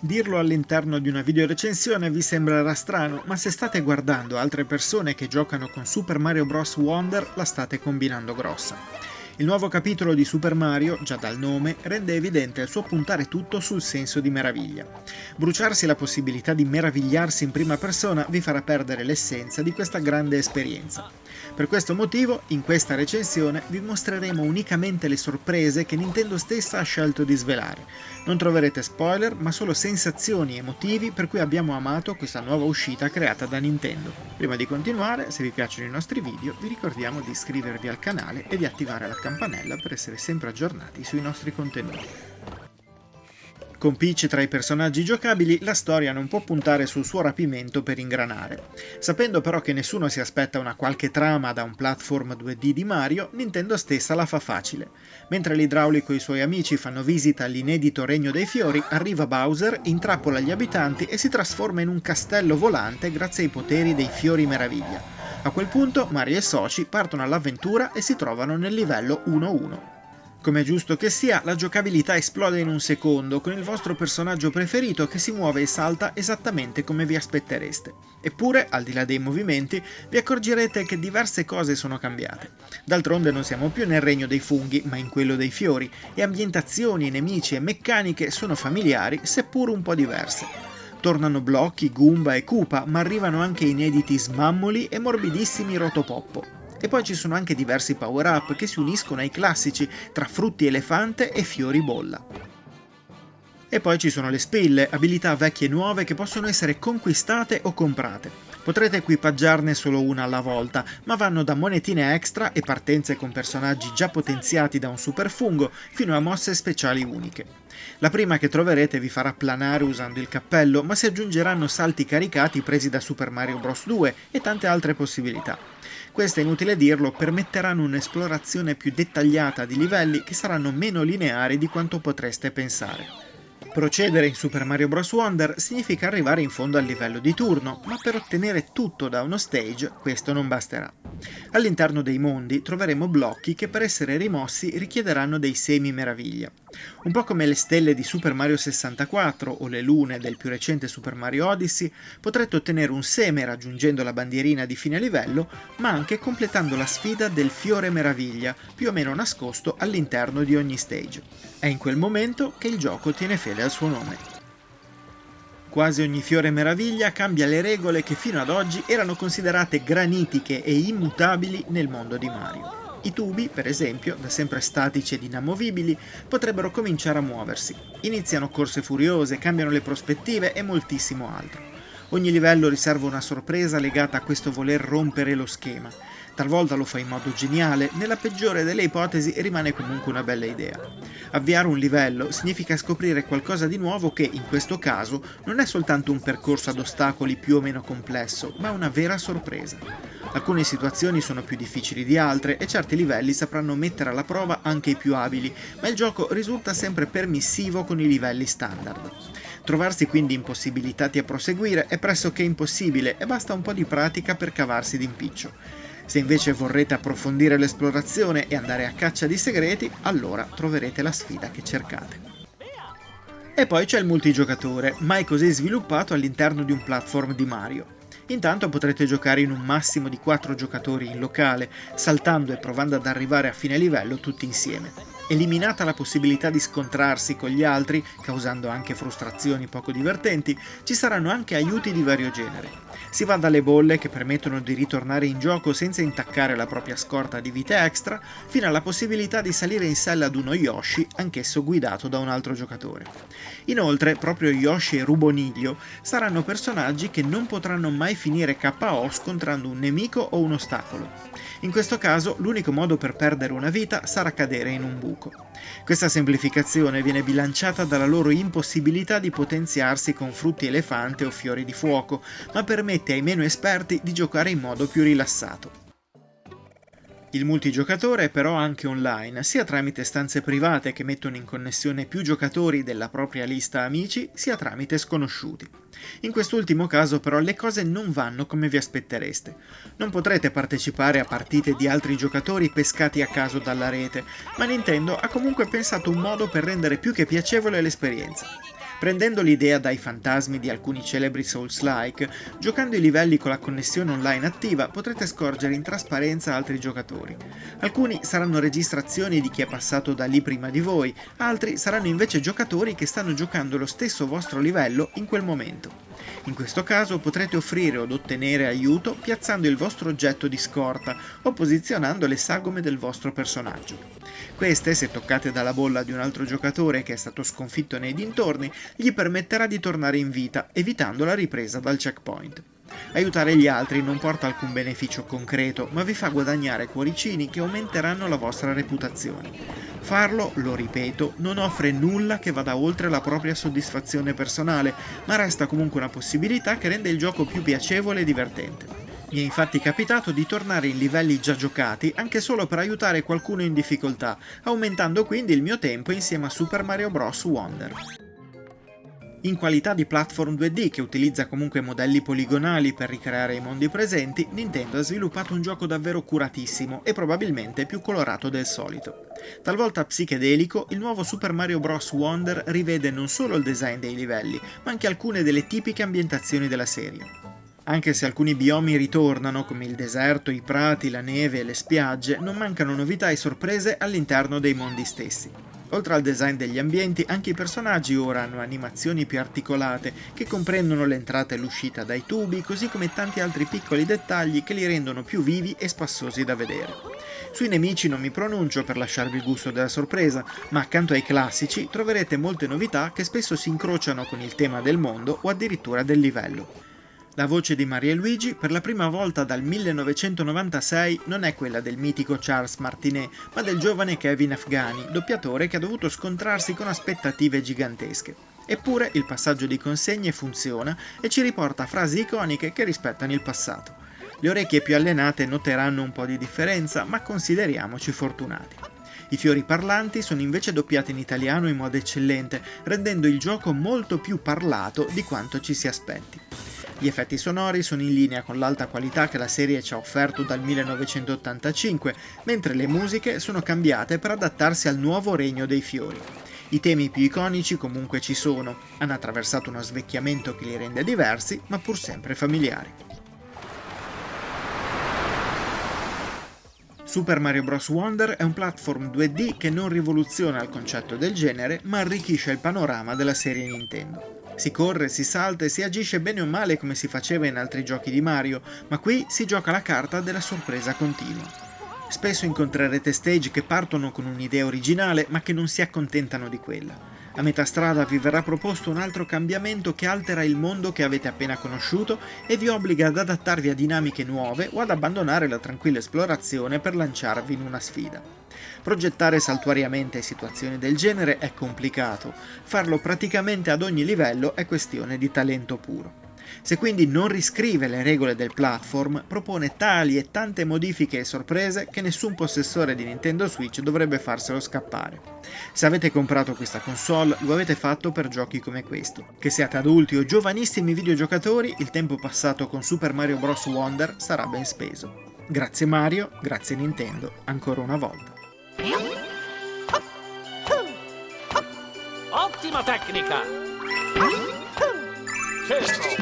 Dirlo all'interno di una videorecensione vi sembrerà strano, ma se state guardando altre persone che giocano con Super Mario Bros. Wonder, la state combinando grossa. Il nuovo capitolo di Super Mario, già dal nome, rende evidente il suo puntare tutto sul senso di meraviglia. Bruciarsi la possibilità di meravigliarsi in prima persona vi farà perdere l'essenza di questa grande esperienza. Per questo motivo, in questa recensione vi mostreremo unicamente le sorprese che Nintendo stessa ha scelto di svelare. Non troverete spoiler, ma solo sensazioni e motivi per cui abbiamo amato questa nuova uscita creata da Nintendo. Prima di continuare, se vi piacciono i nostri video, vi ricordiamo di iscrivervi al canale e di attivare la campanella per essere sempre aggiornati sui nostri contenuti. Con Peach tra i personaggi giocabili, la storia non può puntare sul suo rapimento per ingranare. Sapendo però che nessuno si aspetta una qualche trama da un platform 2D di Mario, Nintendo stessa la fa facile. Mentre l'idraulico e i suoi amici fanno visita all'inedito Regno dei Fiori, arriva Bowser, intrappola gli abitanti e si trasforma in un castello volante grazie ai poteri dei Fiori Meraviglia. A quel punto Mario e Soci partono all'avventura e si trovano nel livello 1-1. Come è giusto che sia, la giocabilità esplode in un secondo, con il vostro personaggio preferito che si muove e salta esattamente come vi aspettereste. Eppure, al di là dei movimenti, vi accorgerete che diverse cose sono cambiate. D'altronde non siamo più nel regno dei funghi, ma in quello dei fiori, e ambientazioni, nemici e meccaniche sono familiari, seppur un po' diverse. Tornano blocchi, Goomba e Koopa, ma arrivano anche inediti smammoli e morbidissimi Rotopoppo. E poi ci sono anche diversi power-up che si uniscono ai classici tra frutti elefante e fiori bolla. E poi ci sono le spille, abilità vecchie e nuove che possono essere conquistate o comprate. Potrete equipaggiarne solo una alla volta, ma vanno da monetine extra e partenze con personaggi già potenziati da un super fungo fino a mosse speciali uniche. La prima che troverete vi farà planare usando il cappello, ma si aggiungeranno salti caricati presi da Super Mario Bros. 2 e tante altre possibilità. Queste, inutile dirlo, permetteranno un'esplorazione più dettagliata di livelli che saranno meno lineari di quanto potreste pensare. Procedere in Super Mario Bros. Wonder significa arrivare in fondo al livello di turno, ma per ottenere tutto da uno stage questo non basterà. All'interno dei mondi troveremo blocchi che per essere rimossi richiederanno dei semi meraviglia. Un po' come le stelle di Super Mario 64 o le lune del più recente Super Mario Odyssey, potrete ottenere un seme raggiungendo la bandierina di fine livello, ma anche completando la sfida del fiore meraviglia, più o meno nascosto all'interno di ogni stage. È in quel momento che il gioco tiene fede al suo nome. Quasi ogni fiore meraviglia cambia le regole che fino ad oggi erano considerate granitiche e immutabili nel mondo di Mario. I tubi, per esempio, da sempre statici ed inamovibili, potrebbero cominciare a muoversi. Iniziano corse furiose, cambiano le prospettive e moltissimo altro. Ogni livello riserva una sorpresa legata a questo voler rompere lo schema. Talvolta lo fa in modo geniale, nella peggiore delle ipotesi rimane comunque una bella idea. Avviare un livello significa scoprire qualcosa di nuovo che, in questo caso, non è soltanto un percorso ad ostacoli più o meno complesso, ma una vera sorpresa. Alcune situazioni sono più difficili di altre e certi livelli sapranno mettere alla prova anche i più abili, ma il gioco risulta sempre permissivo con i livelli standard. Trovarsi quindi impossibilitati a proseguire è pressoché impossibile e basta un po' di pratica per cavarsi d'impiccio. Se invece vorrete approfondire l'esplorazione e andare a caccia di segreti, allora troverete la sfida che cercate. E poi c'è il multigiocatore, mai così sviluppato all'interno di un platform di Mario. Intanto potrete giocare in un massimo di 4 giocatori in locale, saltando e provando ad arrivare a fine livello tutti insieme. Eliminata la possibilità di scontrarsi con gli altri, causando anche frustrazioni poco divertenti, ci saranno anche aiuti di vario genere. Si va dalle bolle che permettono di ritornare in gioco senza intaccare la propria scorta di vite extra, fino alla possibilità di salire in sella ad uno Yoshi, anch'esso guidato da un altro giocatore. Inoltre, proprio Yoshi e Ruboniglio saranno personaggi che non potranno mai finire KO scontrando un nemico o un ostacolo. In questo caso, l'unico modo per perdere una vita sarà cadere in un buco. Questa semplificazione viene bilanciata dalla loro impossibilità di potenziarsi con frutti elefante o fiori di fuoco, ma permette ai meno esperti di giocare in modo più rilassato. Il multigiocatore è però anche online, sia tramite stanze private che mettono in connessione più giocatori della propria lista amici, sia tramite sconosciuti. In quest'ultimo caso però le cose non vanno come vi aspettereste. Non potrete partecipare a partite di altri giocatori pescati a caso dalla rete, ma Nintendo ha comunque pensato un modo per rendere più che piacevole l'esperienza. Prendendo l'idea dai fantasmi di alcuni celebri Souls-like, giocando i livelli con la connessione online attiva potrete scorgere in trasparenza altri giocatori. Alcuni saranno registrazioni di chi è passato da lì prima di voi, altri saranno invece giocatori che stanno giocando lo stesso vostro livello in quel momento. In questo caso potrete offrire od ottenere aiuto piazzando il vostro oggetto di scorta o posizionando le sagome del vostro personaggio. Queste, se toccate dalla bolla di un altro giocatore che è stato sconfitto nei dintorni, gli permetterà di tornare in vita, evitando la ripresa dal checkpoint. Aiutare gli altri non porta alcun beneficio concreto, ma vi fa guadagnare cuoricini che aumenteranno la vostra reputazione. Farlo, lo ripeto, non offre nulla che vada oltre la propria soddisfazione personale, ma resta comunque una possibilità che rende il gioco più piacevole e divertente. Mi è infatti capitato di tornare in livelli già giocati anche solo per aiutare qualcuno in difficoltà, aumentando quindi il mio tempo insieme a Super Mario Bros. Wonder. In qualità di platform 2D che utilizza comunque modelli poligonali per ricreare i mondi presenti, Nintendo ha sviluppato un gioco davvero curatissimo e probabilmente più colorato del solito. Talvolta psichedelico, il nuovo Super Mario Bros. Wonder rivede non solo il design dei livelli, ma anche alcune delle tipiche ambientazioni della serie. Anche se alcuni biomi ritornano, come il deserto, i prati, la neve e le spiagge, non mancano novità e sorprese all'interno dei mondi stessi. Oltre al design degli ambienti, anche i personaggi ora hanno animazioni più articolate che comprendono l'entrata e l'uscita dai tubi, così come tanti altri piccoli dettagli che li rendono più vivi e spassosi da vedere. Sui nemici non mi pronuncio per lasciarvi il gusto della sorpresa, ma accanto ai classici troverete molte novità che spesso si incrociano con il tema del mondo o addirittura del livello. La voce di Mario e Luigi, per la prima volta dal 1996, non è quella del mitico Charles Martinet, ma del giovane Kevin Afghani, doppiatore che ha dovuto scontrarsi con aspettative gigantesche. Eppure il passaggio di consegne funziona e ci riporta frasi iconiche che rispettano il passato. Le orecchie più allenate noteranno un po' di differenza, ma consideriamoci fortunati. I fiori parlanti sono invece doppiati in italiano in modo eccellente, rendendo il gioco molto più parlato di quanto ci si aspetti. Gli effetti sonori sono in linea con l'alta qualità che la serie ci ha offerto dal 1985, mentre le musiche sono cambiate per adattarsi al nuovo regno dei fiori. I temi più iconici comunque ci sono, hanno attraversato uno svecchiamento che li rende diversi, ma pur sempre familiari. Super Mario Bros. Wonder è un platform 2D che non rivoluziona il concetto del genere, ma arricchisce il panorama della serie Nintendo. Si corre, si salta e si agisce bene o male come si faceva in altri giochi di Mario, ma qui si gioca la carta della sorpresa continua. Spesso incontrerete stage che partono con un'idea originale ma che non si accontentano di quella. A metà strada vi verrà proposto un altro cambiamento che altera il mondo che avete appena conosciuto e vi obbliga ad adattarvi a dinamiche nuove o ad abbandonare la tranquilla esplorazione per lanciarvi in una sfida. Progettare saltuariamente situazioni del genere è complicato, farlo praticamente ad ogni livello è questione di talento puro. Se quindi non riscrive le regole del platform, propone tali e tante modifiche e sorprese che nessun possessore di Nintendo Switch dovrebbe farselo scappare. Se avete comprato questa console, lo avete fatto per giochi come questo. Che siate adulti o giovanissimi videogiocatori, il tempo passato con Super Mario Bros. Wonder sarà ben speso. Grazie Mario, grazie Nintendo, ancora una volta. Ottima tecnica! Certo.